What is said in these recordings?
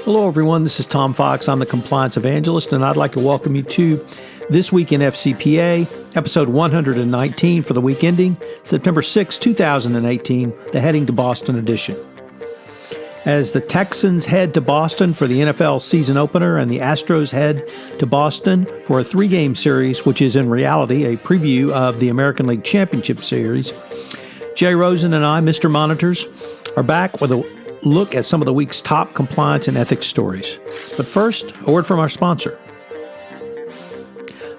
Hello, everyone. This is Tom Fox. I'm the Compliance Evangelist, and I'd like to welcome you to This Week in FCPA, Episode 119 for the week ending September 6, 2018, the Heading to Boston edition. As the Texans head to Boston for the NFL season opener and the Astros head to Boston for a three-game series, which is in reality a preview of the American League Championship Series, Jay Rosen and I, Mr. Monitors, are back with a look at some of the week's top compliance and ethics stories. But first, a word from our sponsor.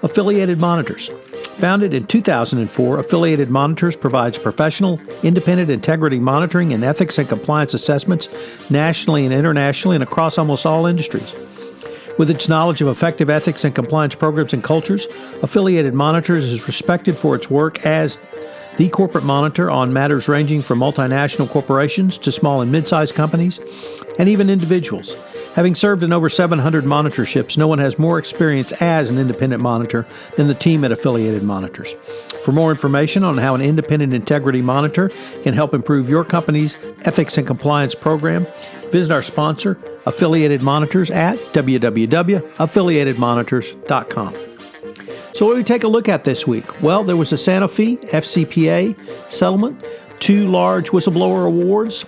Affiliated Monitors. Founded in 2004, Affiliated Monitors provides professional, independent integrity monitoring and ethics and compliance assessments nationally and internationally and across almost all industries. With its knowledge of effective ethics and compliance programs and cultures, Affiliated Monitors is respected for its work as the corporate monitor on matters ranging from multinational corporations to small and mid-sized companies, and even individuals. Having served in over 700 monitorships, no one has more experience as an independent monitor than the team at Affiliated Monitors. For more information on how an independent integrity monitor can help improve your company's ethics and compliance program, visit our sponsor, Affiliated Monitors, at www.affiliatedmonitors.com. So what did we take a look at this week? Well, there was a Sanofi FCPA settlement, 2 large whistleblower awards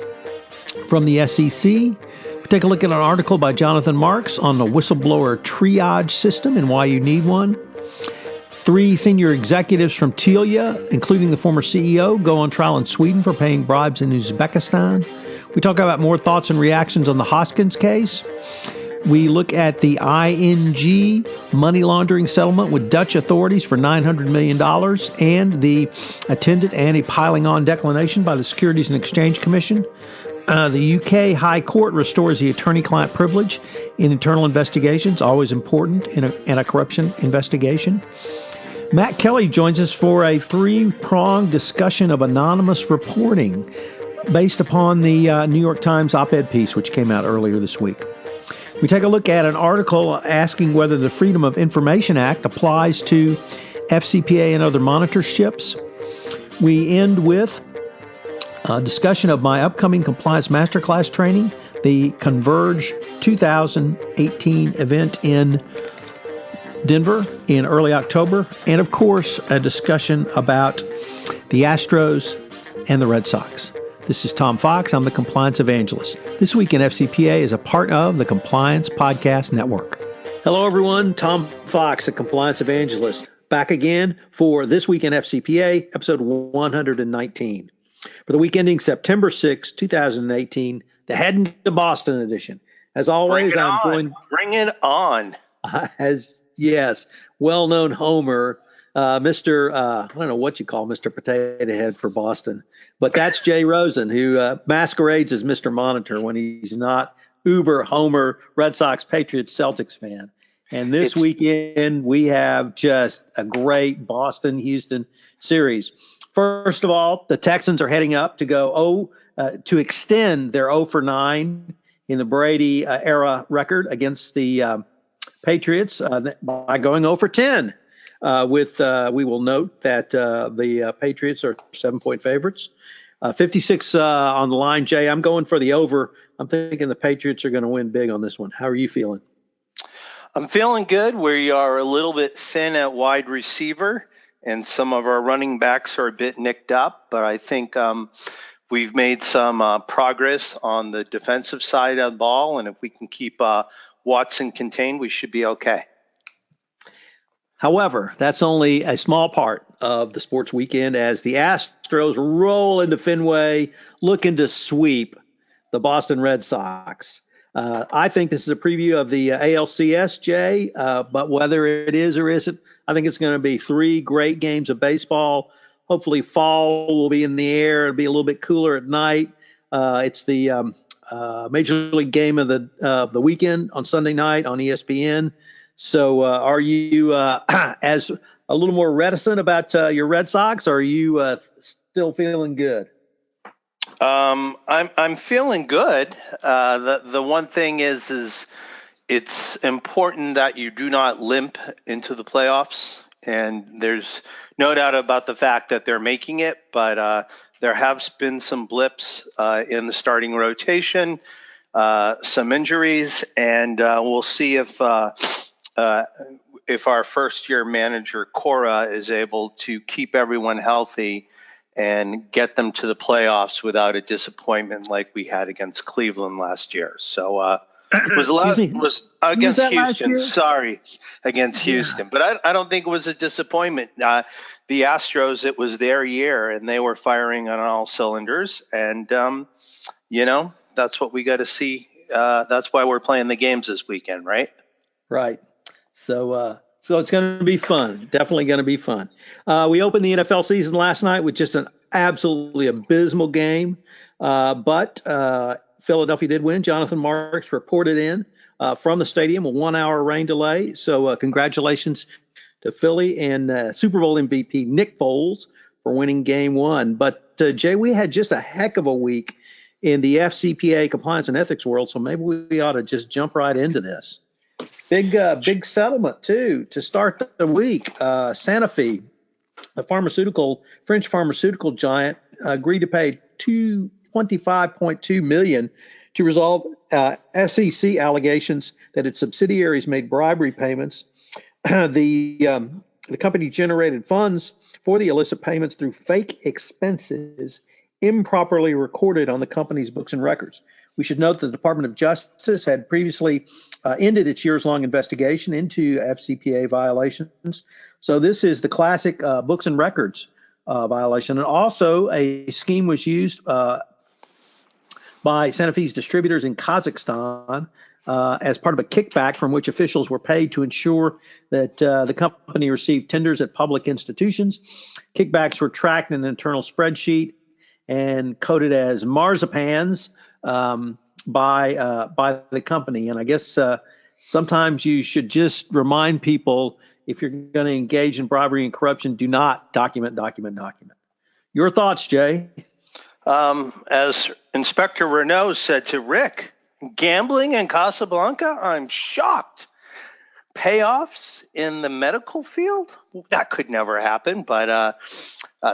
from the SEC. We take a look at an article by Jonathan Marks on the whistleblower triage system and why you need one. 3 senior executives from Telia, including the former CEO, go on trial in Sweden for paying bribes in Uzbekistan. We talk about more thoughts and reactions on the Hoskins case. We look at the ING money laundering settlement with Dutch authorities for $900 million and the attendant anti-piling on declination by the Securities and Exchange Commission. The UK High Court restores the attorney-client privilege in internal investigations, always important in a corruption investigation. Matt Kelly joins us for a 3-pronged discussion of anonymous reporting based upon the New York Times op-ed piece, which came out earlier this week. We take a look at an article asking whether the Freedom of Information Act applies to FCPA and other monitorships. We end with a discussion of my upcoming compliance masterclass training, the Converge 2018 event in Denver in early October, and of course, a discussion about the Astros and the Red Sox. This is Tom Fox. I'm the Compliance Evangelist. This Week in FCPA is a part of the Compliance Podcast Network. Hello, everyone. Tom Fox, the Compliance Evangelist, back again for This Week in FCPA, Episode 119. For the week ending September 6, 2018, the Heading to Boston edition. As always, I'm joined. Bring it on. As, yes, well-known Homer, Mr. I don't know what you call Mr. Potato Head for Boston, but that's Jay Rosen, who masquerades as Mr. Monitor when he's not uber Homer, Red Sox, Patriots, Celtics fan. And this weekend, we have just a great Boston-Houston series. First of all, the Texans are heading up to go to extend their 0-for-9 in the Brady era record against the Patriots by going 0-for-10. We will note that the Patriots are 7-point favorites. 56 on the line. Jay, I'm going for the over. I'm thinking the Patriots are going to win big on this one. How are you feeling? I'm feeling good. We are a little bit thin at wide receiver, and some of our running backs are a bit nicked up, but I think we've made some progress on the defensive side of the ball, and if we can keep Watson contained, we should be okay. However, that's only a small part of the sports weekend as the Astros roll into Fenway looking to sweep the Boston Red Sox. I think this is a preview of the ALCS, Jay, but whether it is or isn't, I think it's going to be 3 great games of baseball. Hopefully fall will be in the air. It'll be a little bit cooler at night. It's the Major League game of the weekend on Sunday night on ESPN. So are you as a little more reticent about your Red Sox, or are you still feeling good? I'm feeling good. The one thing is it's important that you do not limp into the playoffs, and there's no doubt about the fact that they're making it, but there have been some blips in the starting rotation. some injuries, and we'll see if our first-year manager, Cora, is able to keep everyone healthy and get them to the playoffs without a disappointment like we had against Cleveland last year. So it was a lot. Was against Houston. Sorry, against Houston, but I don't think it was a disappointment. The Astros, it was their year, and they were firing on all cylinders. And that's what we got to see. That's why we're playing the games this weekend, right? Right. So it's going to be fun. Definitely going to be fun. We opened the NFL season last night with just an absolutely abysmal game. But Philadelphia did win. Jonathan Marks reported in from the stadium, a 1-hour rain delay. So congratulations to Philly and Super Bowl MVP Nick Foles for winning game 1. But, Jay, we had just a heck of a week in the FCPA compliance and ethics world. So maybe we ought to just jump right into this. Big settlement, too, to start the week. Sanofi, the French pharmaceutical giant, agreed to pay $25.2 million to resolve SEC allegations that its subsidiaries made bribery payments. The company generated funds for the illicit payments through fake expenses improperly recorded on the company's books and records. We should note that the Department of Justice had previously ended its years-long investigation into FCPA violations. So this is the classic books and records violation. And also a scheme was used by Sanofi's distributors in Kazakhstan as part of a kickback from which officials were paid to ensure that the company received tenders at public institutions. Kickbacks were tracked in an internal spreadsheet and coded as marzipans by the company. And I guess sometimes you should just remind people, if you're going to engage in bribery and corruption, do not document. Your thoughts, Jay? As Inspector Renault said to Rick, gambling in Casablanca? I'm shocked. Payoffs in the medical field? That could never happen. But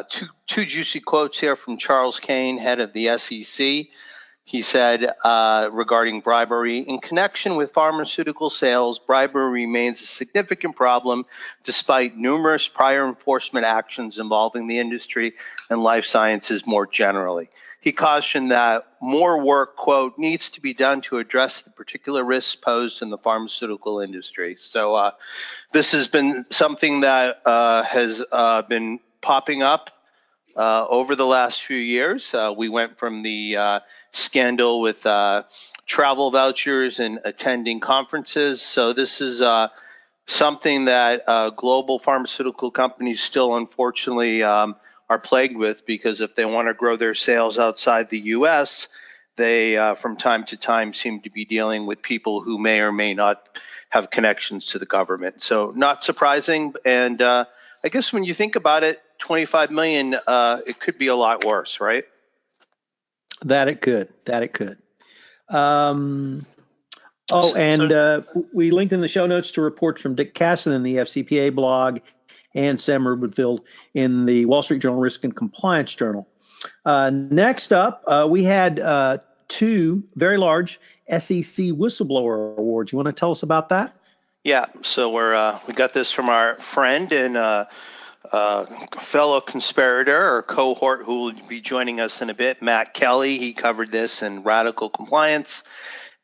two juicy quotes here from Charles Kane, head of the SEC. He said regarding bribery, in connection with pharmaceutical sales, bribery remains a significant problem despite numerous prior enforcement actions involving the industry and life sciences more generally. He cautioned that more work, quote, needs to be done to address the particular risks posed in the pharmaceutical industry. So this has been something that has been popping up over the last few years. We went from the scandal with travel vouchers and attending conferences. So this is something that global pharmaceutical companies still, unfortunately, are plagued with, because if they want to grow their sales outside the U.S., they, from time to time, seem to be dealing with people who may or may not have connections to the government. So not surprising. And I guess when you think about it, 25 million, it could be a lot worse, right? That it could. We linked in the show notes to reports from Dick Casson in the FCPA blog and Sam Rubenfield in the Wall Street Journal Risk and Compliance Journal. Next up, we had two very large SEC whistleblower awards. You want to tell us about that? Yeah, so we got this from our friend and fellow conspirator or cohort who will be joining us in a bit, Matt Kelly. He covered this in Radical Compliance.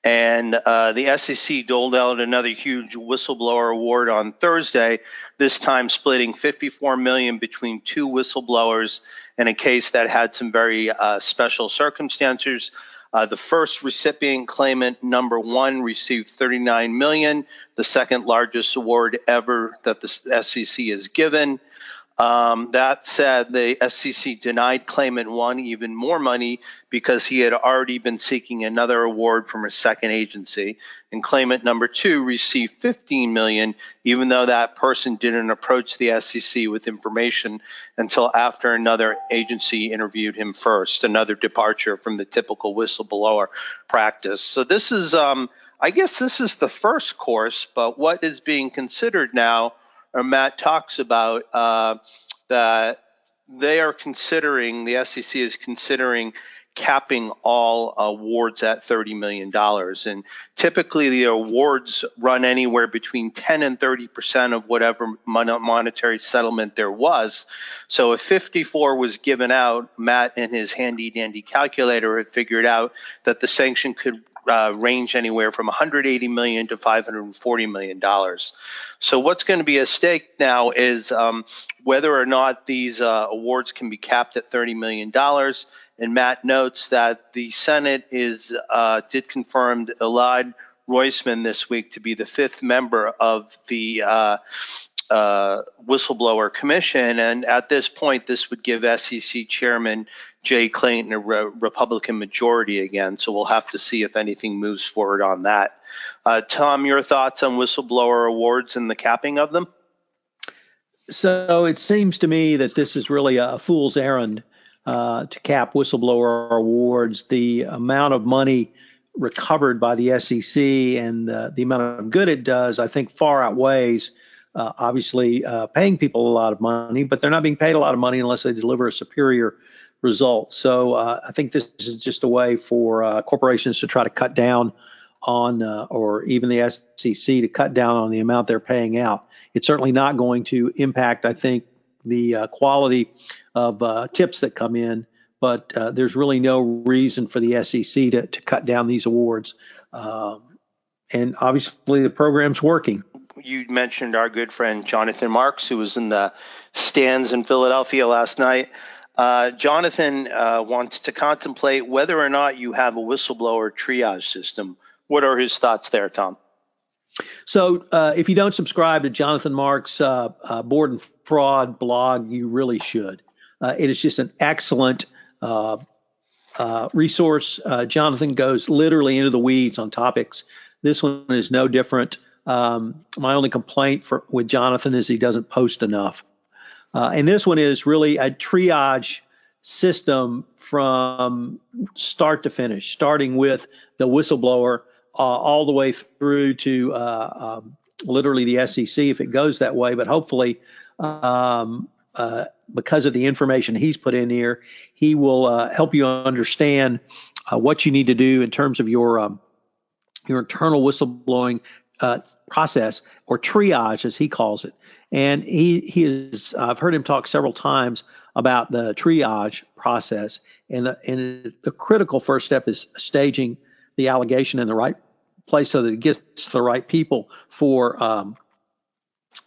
And the SEC doled out another huge whistleblower award on Thursday, this time splitting $54 million between two whistleblowers in a case that had some very special circumstances. The first recipient, claimant number one, received $39 million, the second largest award ever that the SEC has given. That said, the SEC denied claimant one even more money because he had already been seeking another award from a second agency. And claimant number two received $15 million, even though that person didn't approach the SEC with information until after another agency interviewed him first, another departure from the typical whistleblower practice. So this is, I guess this is the first course, but what is being considered now, or Matt talks about, that they are considering, the SEC is considering capping all awards at $30 million. And typically the awards run anywhere between 10 and 30% of whatever monetary settlement there was. So if 54 was given out, Matt in his handy dandy calculator had figured out that the sanction could range anywhere from $180 million to $540 million. So what's going to be at stake now is whether or not these awards can be capped at $30 million. And Matt notes that the Senate did confirm Elad Roisman this week to be the fifth member of the whistleblower commission. And at this point, this would give SEC Chairman Jay Clayton a Republican majority again. So we'll have to see if anything moves forward on that. Tom, your thoughts on whistleblower awards and the capping of them? So it seems to me that this is really a fool's errand to cap whistleblower awards. The amount of money recovered by the SEC and the amount of good it does, I think, far outweighs obviously paying people a lot of money, but they're not being paid a lot of money unless they deliver a superior result. So I think this is just a way for corporations to try to cut down on, or even the SEC to cut down on the amount they're paying out. It's certainly not going to impact, I think, the quality of tips that come in, but there's really no reason for the SEC to cut down these awards. And obviously the program's working. You mentioned our good friend Jonathan Marks, who was in the stands in Philadelphia last night. Jonathan wants to contemplate whether or not you have a whistleblower triage system. What are his thoughts there, Tom? So if you don't subscribe to Jonathan Marks' Board and Fraud blog, you really should. It is just an excellent resource. Jonathan goes literally into the weeds on topics. This one is no different. My only complaint with Jonathan is he doesn't post enough. And this one is really a triage system from start to finish, starting with the whistleblower all the way through to literally the SEC if it goes that way. But hopefully, because of the information he's put in here, he will help you understand what you need to do in terms of your internal whistleblowing process, or triage as he calls it. And he is, I've heard him talk several times about the triage process, and the critical first step is staging the allegation in the right place so that it gets to the right people for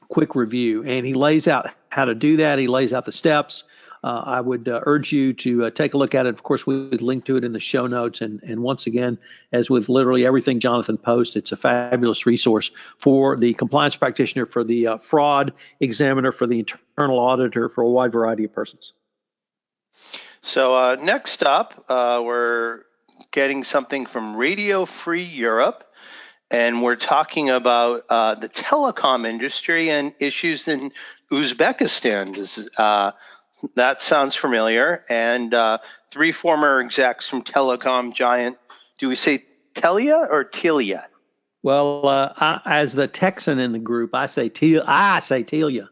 quick review. And he lays out how to do that. He lays out the steps. I would urge you to take a look at it. Of course, we would link to it in the show notes. And once again, as with literally everything Jonathan posts, it's a fabulous resource for the compliance practitioner, for the fraud examiner, for the internal auditor, for a wide variety of persons. So next up, we're getting something from Radio Free Europe. And we're talking about the telecom industry and issues in Uzbekistan. That sounds familiar. And three former execs from telecom giant, do we say Telia or Telia? Well, as the Texan in the group, I say Telia.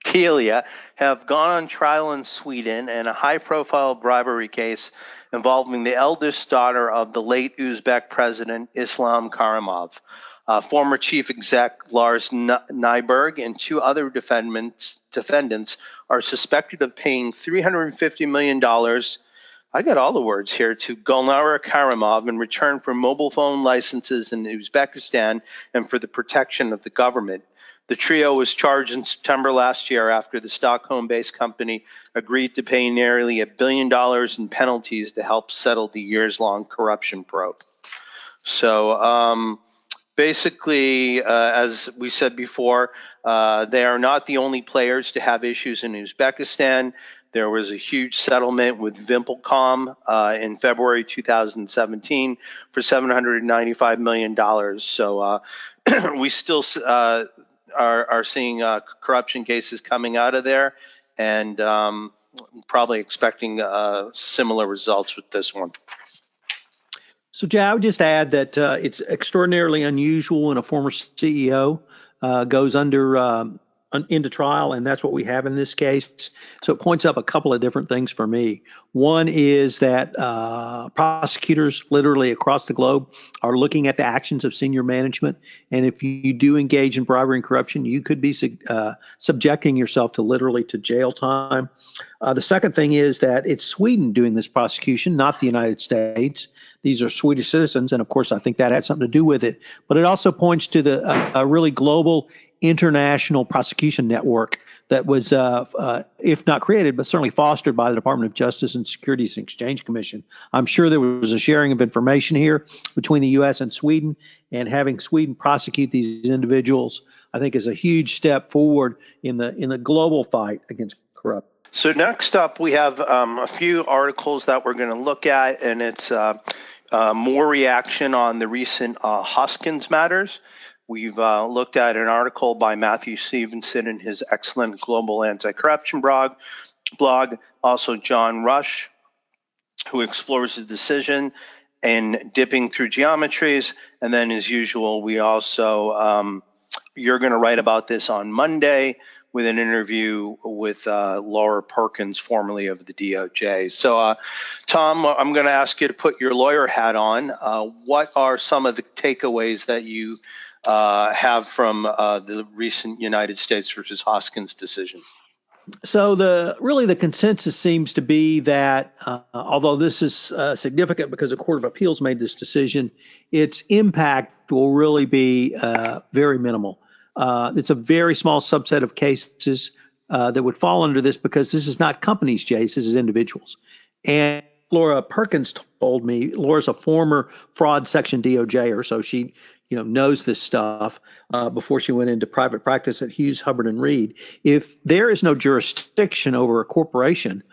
Telia have gone on trial in Sweden in a high-profile bribery case involving the eldest daughter of the late Uzbek president Islam Karimov. Former chief exec Lars Nyberg and two other defendants are suspected of paying $350 million, I got all the words here, to Gulnara Karimov in return for mobile phone licenses in Uzbekistan and for the protection of the government. The trio was charged in September last year after the Stockholm-based company agreed to pay nearly $1 billion in penalties to help settle the years-long corruption probe. So basically, as we said before, they are not the only players to have issues in Uzbekistan. There was a huge settlement with Vimpelcom in February 2017 for $795 million. So we still are seeing corruption cases coming out of there, and probably expecting similar results with this one. So, Jay, I would just add that it's extraordinarily unusual when a former CEO goes under into trial, and that's what we have in this case. So it points up a couple of different things for me. One is that prosecutors literally across the globe are looking at the actions of senior management, and if you do engage in bribery and corruption, you could be subjecting yourself to literally to jail time. The second thing is that it's Sweden doing this prosecution, not the United States. These are Swedish citizens, and of course, I think that had something to do with it. But it also points to the really global international prosecution network that was, if not created, but certainly fostered by the Department of Justice and Securities and Exchange Commission. I'm sure there was a sharing of information here between the U.S. and Sweden, and having Sweden prosecute these individuals, I think, is a huge step forward in the global fight against corruption. So next up, we have a few articles that we're going to look at, and it's more reaction on the recent Hoskins matters. We've looked at an article by Matthew Stevenson in his excellent global anti-corruption blog. Also John Rush, who explores the decision and dipping through geometries. And then, as usual, we also, you're going to write about this on Monday with an interview with Laura Perkins, formerly of the DOJ. So, Tom, I'm going to ask you to put your lawyer hat on. What are some of the takeaways that you have from the recent United States versus Hoskins decision? So the consensus seems to be that although this is significant because the Court of Appeals made this decision, its impact will really be very minimal. It's a very small subset of cases that would fall under this because this is not companies, Jace, this is individuals. And Laura Perkins told me, Laura's a former fraud section DOJer, so she knows this stuff before she went into private practice at Hughes, Hubbard & Reed. If there is no jurisdiction over a corporation,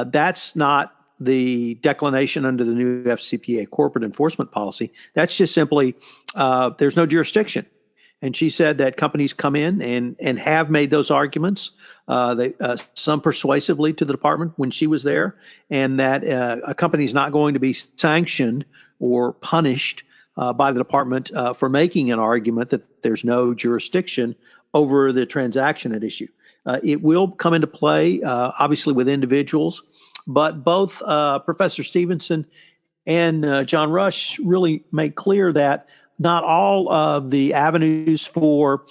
that's not the declination under the new FCPA corporate enforcement policy. That's just simply there's no jurisdiction. And she said that companies come in and have made those arguments, some persuasively to the department when she was there, and that a company is not going to be sanctioned or punished by the department for making an argument that there's no jurisdiction over the transaction at issue. It will come into play, obviously, with individuals, but both Professor Stevenson and John Rush really make clear that not all of the avenues for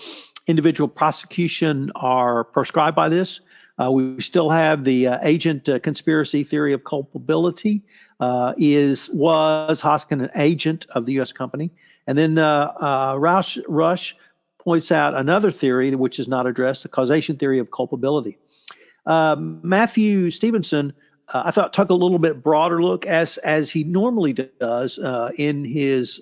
individual prosecution are prescribed by this. We still have the agent conspiracy theory of culpability. Was Hoskins an agent of the U.S. company? And then Rush points out another theory which is not addressed, the causation theory of culpability. Matthew Stevenson, I thought, took a little bit broader look, as he normally does in his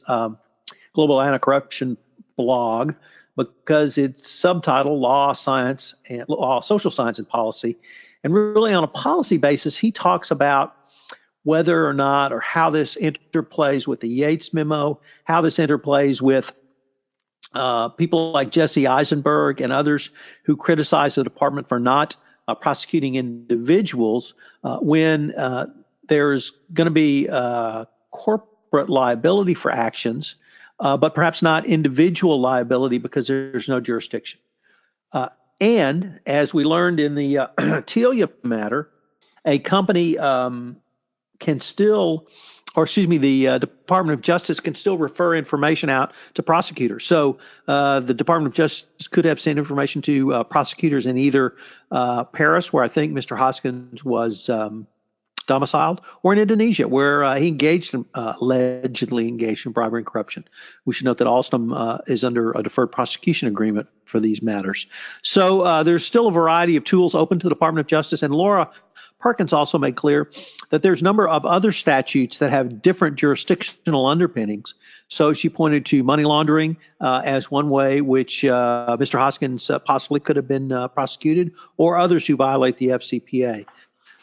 Global Anti-Corruption blog, because it's subtitled Law, Social Science, and Policy. And really, on a policy basis, he talks about whether or not, or how this interplays with the Yates memo, how this interplays with people like Jesse Eisenberg and others who criticize the department for not prosecuting individuals when there's going to be corporate liability for actions, but perhaps not individual liability because there's no jurisdiction. And as we learned in the Telia matter, a company can still, the Department of Justice can still refer information out to prosecutors. So the Department of Justice could have sent information to prosecutors in either Paris, where I think Mr. Hoskins was domiciled, or in Indonesia, where he allegedly engaged in bribery and corruption. We should note that Alstom is under a deferred prosecution agreement for these matters. So there's still a variety of tools open to the Department of Justice, and Laura Perkins also made clear that there's a number of other statutes that have different jurisdictional underpinnings. So she pointed to money laundering as one way which Mr. Hoskins possibly could have been prosecuted, or others who violate the FCPA.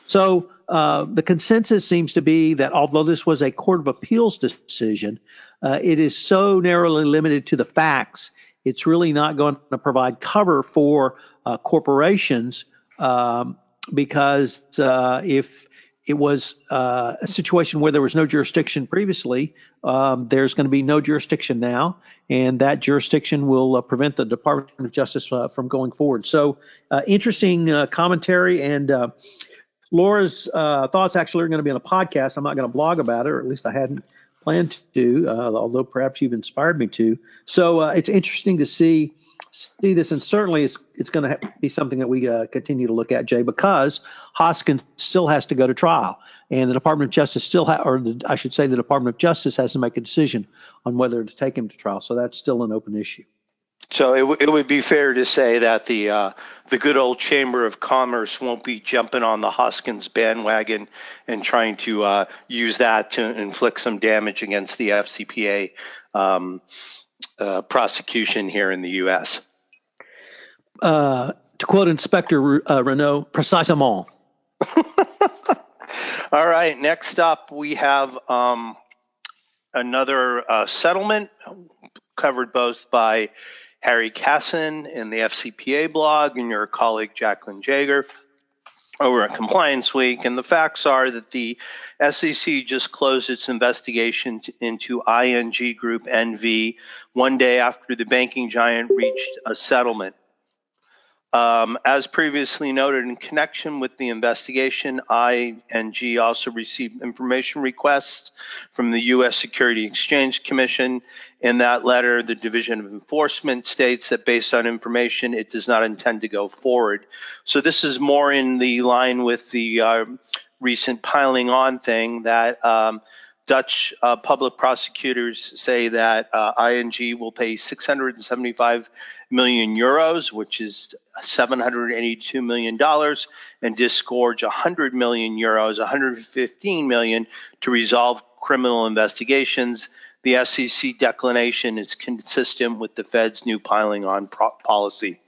So the consensus seems to be that although this was a Court of Appeals decision, it is so narrowly limited to the facts, it's really not going to provide cover for corporations because if it was a situation where there was no jurisdiction previously. There's going to be no jurisdiction now, and that jurisdiction will prevent the Department of Justice from going forward. So interesting commentary, and Laura's thoughts actually are going to be on a podcast. I'm not going to blog about it, or at least I hadn't planned to, although perhaps you've inspired me to. So it's interesting to see this, and certainly it's going to be something that we continue to look at, Jay, because Hoskins still has to go to trial, and the Department of Justice I should say the Department of Justice has to make a decision on whether to take him to trial. So that's still an open issue. So it would be fair to say that the good old Chamber of Commerce won't be jumping on the Hoskins bandwagon and trying to use that to inflict some damage against the FCPA prosecution here in the U.S. To quote Inspector Renault, précisément. All right. Next up, we have another settlement covered both by Harry Casson in the FCPA blog and your colleague Jacqueline Jaeger over at Compliance Week. And the facts are that the SEC just closed its investigation into ING Group NV one day after the banking giant reached a settlement. As previously noted, in connection with the investigation, ING also received information requests from the U.S. Security Exchange Commission. In that letter, the Division of Enforcement states that based on information, it does not intend to go forward. So this is more in the line with the recent piling on thing that Dutch public prosecutors say that ING will pay 675 million euros, which is $782 million, and disgorge 100 million euros, 115 million, to resolve criminal investigations. The SEC declination is consistent with the Fed's new piling on policy.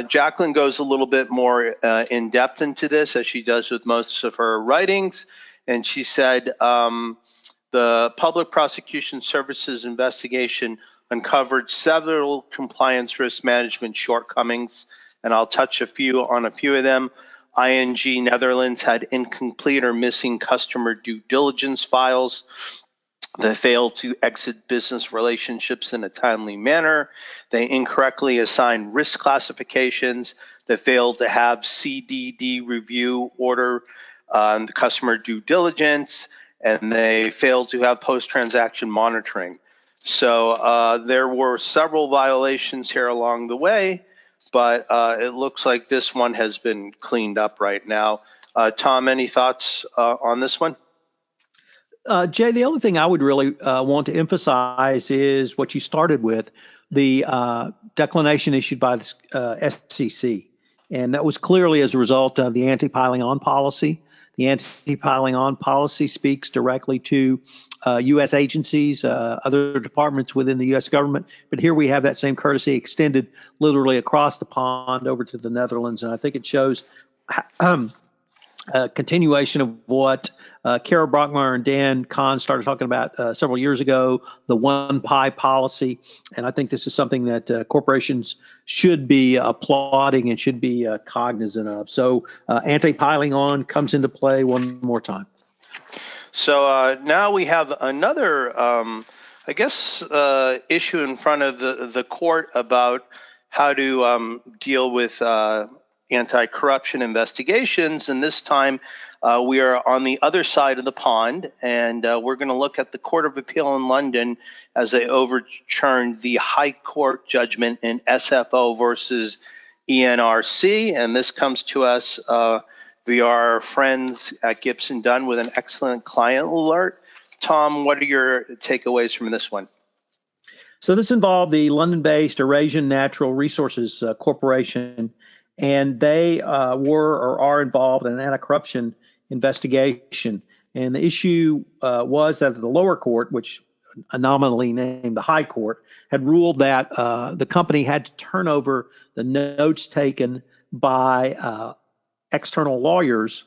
Jacqueline goes a little bit more in depth into this, as she does with most of her writings, and she said the Public Prosecution Services investigation uncovered several compliance risk management shortcomings, and I'll touch on a few of them. ING Netherlands had incomplete or missing customer due diligence files. They failed to exit business relationships in a timely manner. They incorrectly assigned risk classifications. They failed to have CDD review order on the customer due diligence, and they failed to have post-transaction monitoring. So there were several violations here along the way, but it looks like this one has been cleaned up right now. Tom, any thoughts on this one? Jay, the only thing I would really want to emphasize is what you started with, the declination issued by the SEC. And that was clearly as a result of the anti-piling on policy. The anti-piling on policy speaks directly to U.S. agencies, other departments within the U.S. government. But here we have that same courtesy extended literally across the pond over to the Netherlands. And I think it shows a continuation of what Kara Brockmeyer and Dan Kahn started talking about several years ago, the one pie policy. And I think this is something that corporations should be applauding and should be cognizant of. So anti-piling on comes into play one more time. So now we have another, issue in front of the court about how to deal with anti-corruption investigations, and this time we are on the other side of the pond, and we're going to look at the Court of Appeal in London as they overturned the High Court judgment in SFO versus ENRC, and this comes to us via our friends at Gibson Dunn with an excellent client alert. Tom, what are your takeaways from this one? So this involved the London-based Eurasian Natural Resources Corporation, and they were or are involved in an anti-corruption investigation. And the issue was that the lower court, which nominally named the High Court, had ruled that the company had to turn over the notes taken by external lawyers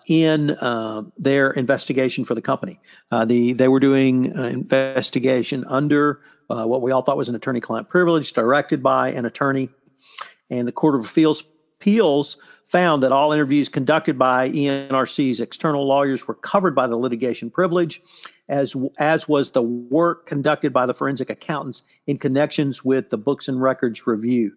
in their investigation for the company. They were doing investigation under what we all thought was an attorney-client privilege, directed by an attorney. And the Court of Appeals found that all interviews conducted by ENRC's external lawyers were covered by the litigation privilege, as was the work conducted by the forensic accountants in connections with the books and records review.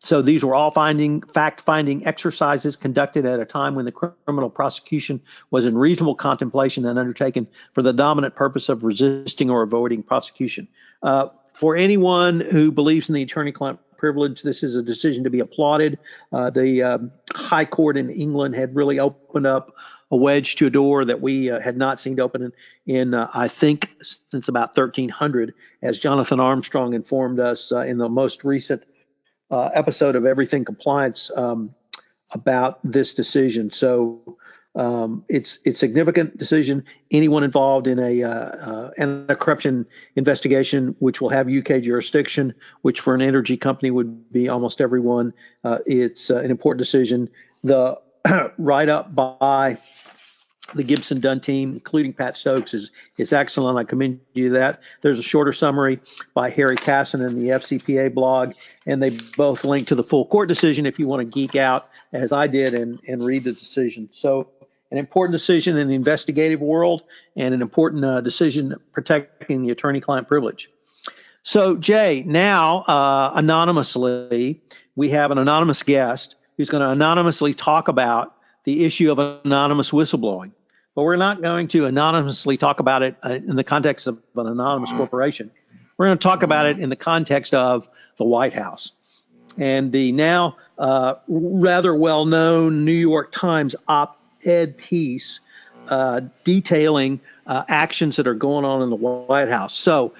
So these were all fact-finding exercises conducted at a time when the criminal prosecution was in reasonable contemplation and undertaken for the dominant purpose of resisting or avoiding prosecution. For anyone who believes in the attorney-client privilege, this is a decision to be applauded. The High Court in England had really opened up a wedge to a door that we had not seen open in I think, since about 1300, as Jonathan Armstrong informed us in the most recent episode of Everything Compliance about this decision. So it's a significant decision. Anyone involved in a anti-corruption investigation, which will have UK jurisdiction, which for an energy company would be almost everyone, it's an important decision. The write-up by the Gibson Dunn team, including Pat Stokes, is excellent. I commend you to that. There's a shorter summary by Harry Casson in the FCPA blog, and they both link to the full court decision if you want to geek out, as I did, and read the decision. So an important decision in the investigative world and an important decision protecting the attorney-client privilege. So, Jay, now anonymously, we have an anonymous guest who's going to anonymously talk about the issue of anonymous whistleblowing. But we're not going to anonymously talk about it in the context of an anonymous corporation. We're going to talk about it in the context of the White House and the now rather well-known New York Times op-ed piece detailing actions that are going on in the White House. So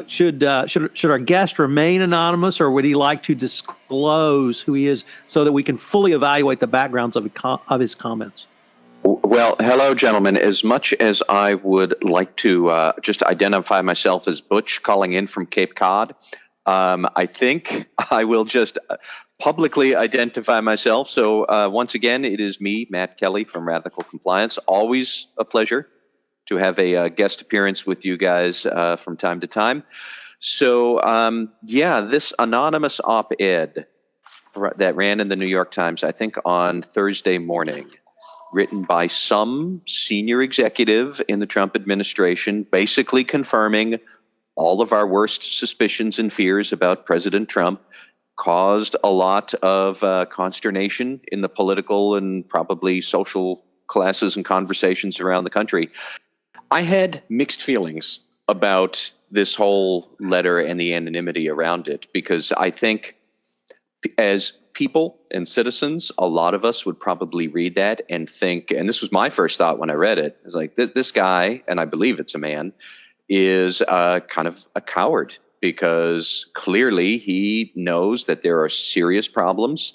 should our guest remain anonymous, or would he like to disclose who he is so that we can fully evaluate the backgrounds of his comments? Well, hello, gentlemen. As much as I would like to just identify myself as Butch calling in from Cape Cod, I think I will just publicly identify myself. So once again, it is me, Matt Kelly from Radical Compliance. Always a pleasure to have a guest appearance with you guys from time to time. So, this anonymous op-ed that ran in the New York Times, I think on Thursday morning, written by some senior executive in the Trump administration, basically confirming all of our worst suspicions and fears about President Trump, caused a lot of consternation in the political and probably social classes and conversations around the country. I had mixed feelings about this whole letter and the anonymity around it, because I think as people and citizens, a lot of us would probably read that and think, and this was my first thought when I read it, is like, this guy, and I believe it's a man, is kind of a coward, because clearly he knows that there are serious problems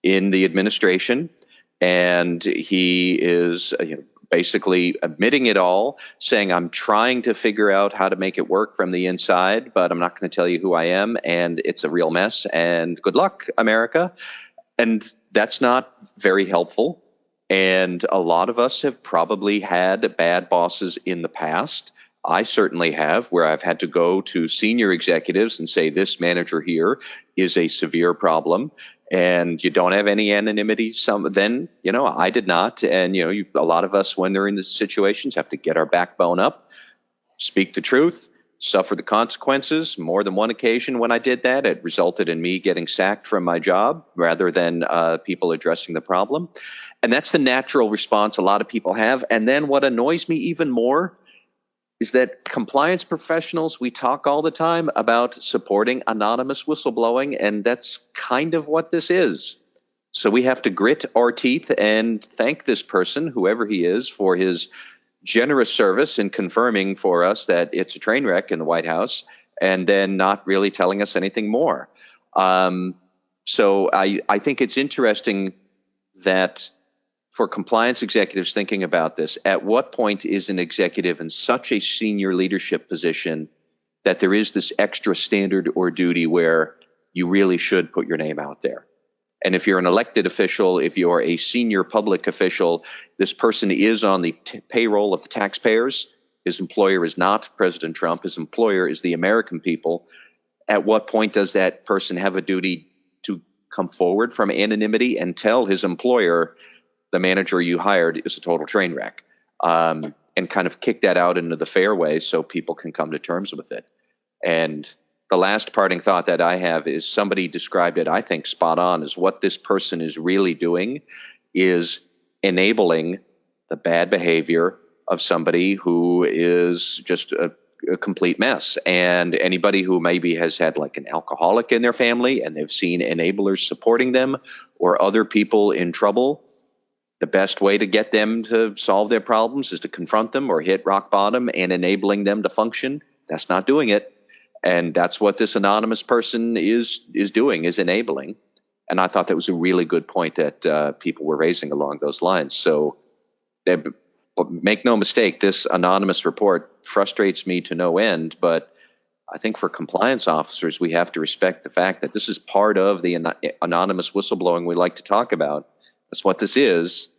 in the administration, and he is basically admitting it all, saying, I'm trying to figure out how to make it work from the inside, but I'm not going to tell you who I am, and it's a real mess, and good luck, America. And that's not very helpful. And a lot of us have probably had bad bosses in the past. I certainly have, where I've had to go to senior executives and say, this manager here is a severe problem. And you don't have any anonymity. Then, I did not. And, a lot of us, when they're in these situations, have to get our backbone up, speak the truth, suffer the consequences. More than one occasion when I did that, it resulted in me getting sacked from my job rather than people addressing the problem. And that's the natural response a lot of people have. And then what annoys me even more is that compliance professionals, we talk all the time about supporting anonymous whistleblowing, and that's kind of what this is. So we have to grit our teeth and thank this person, whoever he is, for his generous service in confirming for us that it's a train wreck in the White House, and then not really telling us anything more. So I think it's interesting that for compliance executives thinking about this, at what point is an executive in such a senior leadership position that there is this extra standard or duty where you really should put your name out there? And if you're an elected official, if you're a senior public official, this person is on the payroll of the taxpayers. His employer is not President Trump. His employer is the American people. At what point does that person have a duty to come forward from anonymity and tell his employer the manager you hired is a total train wreck, and kind of kick that out into the fairway so people can come to terms with it. And the last parting thought that I have is somebody described it, I think, spot on, is what this person is really doing is enabling the bad behavior of somebody who is just a complete mess. And anybody who maybe has had like an alcoholic in their family and they've seen enablers supporting them or other people in trouble, the best way to get them to solve their problems is to confront them or hit rock bottom and enabling them to function. That's not doing it. And that's what this anonymous person is doing, is enabling. And I thought that was a really good point that people were raising along those lines. So make no mistake, this anonymous report frustrates me to no end. But I think for compliance officers, we have to respect the fact that this is part of the anonymous whistleblowing we like to talk about. That's what this is.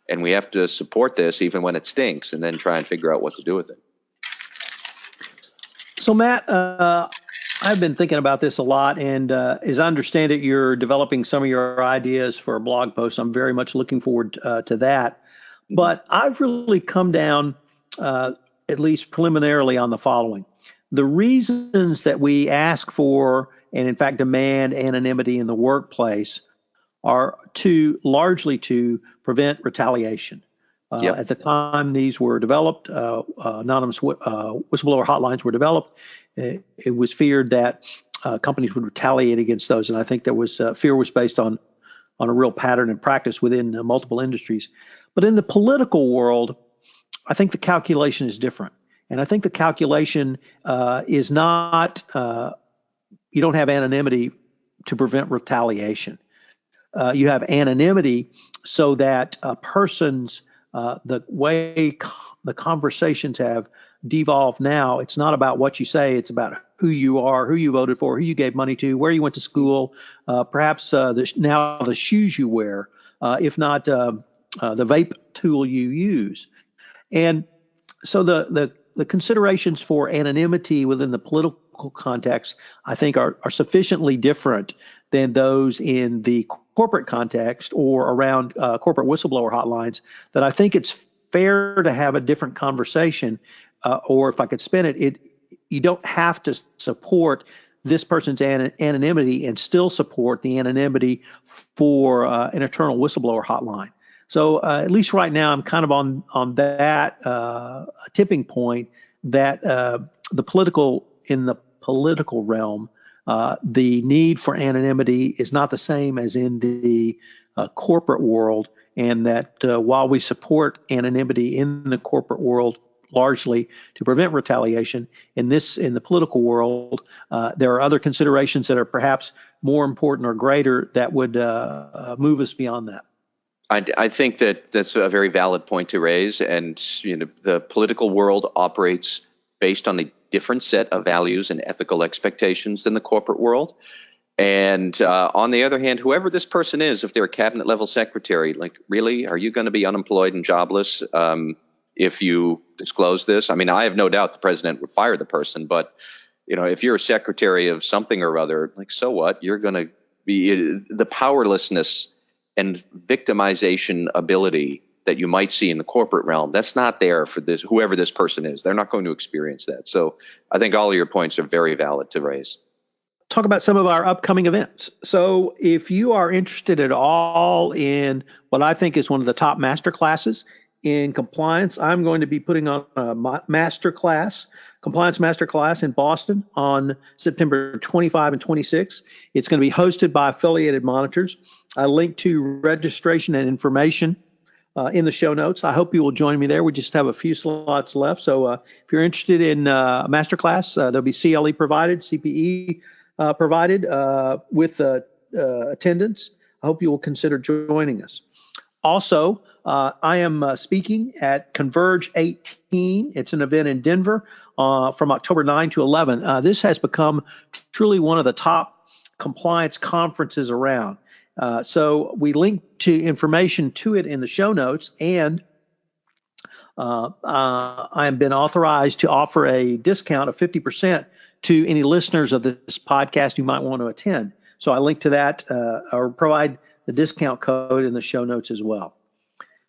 And we have to support this even when it stinks and then try and figure out what to do with it. So, Matt, I've been thinking about this a lot, and as I understand it, you're developing some of your ideas for a blog post. I'm very much looking forward to that. But I've really come down, at least preliminarily, on the following. The reasons that we ask for and, in fact, demand anonymity in the workplace are largely to prevent retaliation. Yep. At the time these were developed, anonymous whistleblower hotlines were developed. It was feared that companies would retaliate against those, and I think there was fear was based on a real pattern and practice within multiple industries. But in the political world, I think the calculation is different, and I think the calculation is not you don't have anonymity to prevent retaliation. You have anonymity so that persons the way the conversations have devolved now, it's not about what you say, it's about who you are, who you voted for, who you gave money to, where you went to school, perhaps now the shoes you wear, if not the vape tool you use. And so the considerations for anonymity within the political context, I think, are sufficiently different than those in the corporate context or around corporate whistleblower hotlines that I think it's fair to have a different conversation. Or if I could spin it, you don't have to support this person's anonymity and still support the anonymity for an internal whistleblower hotline. So at least right now, I'm kind of on that tipping point that in the political realm, the need for anonymity is not the same as in the corporate world, and that while we support anonymity in the corporate world largely to prevent retaliation, in the political world, there are other considerations that are perhaps more important or greater that would move us beyond that. I think that's a very valid point to raise, and the political world operates based on a different set of values and ethical expectations than the corporate world. And on the other hand, whoever this person is, if they're a cabinet level secretary, like, really, are you going to be unemployed and jobless if you disclose this? I mean, I have no doubt the president would fire the person, but if you're a secretary of something or other, like, so what? You're going to be the powerlessness and victimization ability that you might see in the corporate realm. That's not there for this, whoever this person is. They're not going to experience that. So I think all of your points are very valid to raise. Talk about some of our upcoming events. So if you are interested at all in what I think is one of the top master classes in compliance, I'm going to be putting on a compliance master class in Boston on September 25 and 26. It's going to be hosted by Affiliated Monitors. I link to registration and information in the show notes. I hope you will join me there. We just have a few slots left. So if you're interested in a masterclass, there'll be CLE provided, CPE provided with attendance. I hope you will consider joining us. Also, I am speaking at Converge 18. It's an event in Denver from October 9 to 11. This has become truly one of the top compliance conferences around. So we link to information to it in the show notes, and I have been authorized to offer a discount of 50% to any listeners of this podcast who might want to attend. So I link to that or provide the discount code in the show notes as well.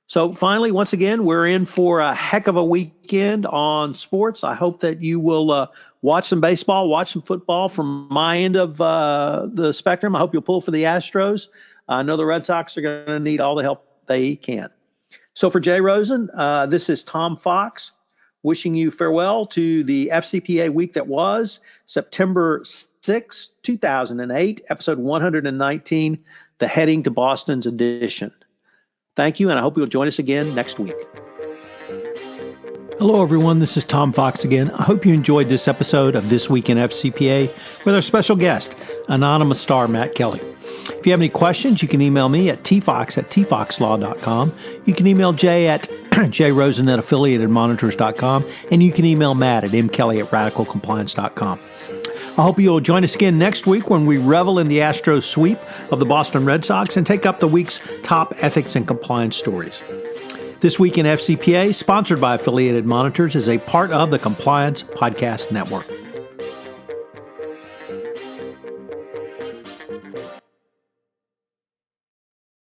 So finally, once again, we're in for a heck of a weekend on sports. I hope that you will watch some baseball, watch some football from my end of the spectrum. I hope you'll pull for the Astros. I know the Red Sox are going to need all the help they can. So for Jay Rosen, this is Tom Fox wishing you farewell to the FCPA week that was September 6, 2008, episode 119, the Heading to Boston's edition. Thank you, and I hope you'll join us again next week. Hello, everyone. This is Tom Fox again. I hope you enjoyed this episode of This Week in FCPA with our special guest, anonymous star Matt Kelly. If you have any questions, you can email me at tfox@tfoxlaw.com. You can email Jay at jrosen@affiliatedmonitors.com, and you can email Matt at mkelly@radicalcompliance.com. I hope you'll join us again next week when we revel in the Astros sweep of the Boston Red Sox and take up the week's top ethics and compliance stories. This Week in FCPA, sponsored by Affiliated Monitors, is a part of the Compliance Podcast Network.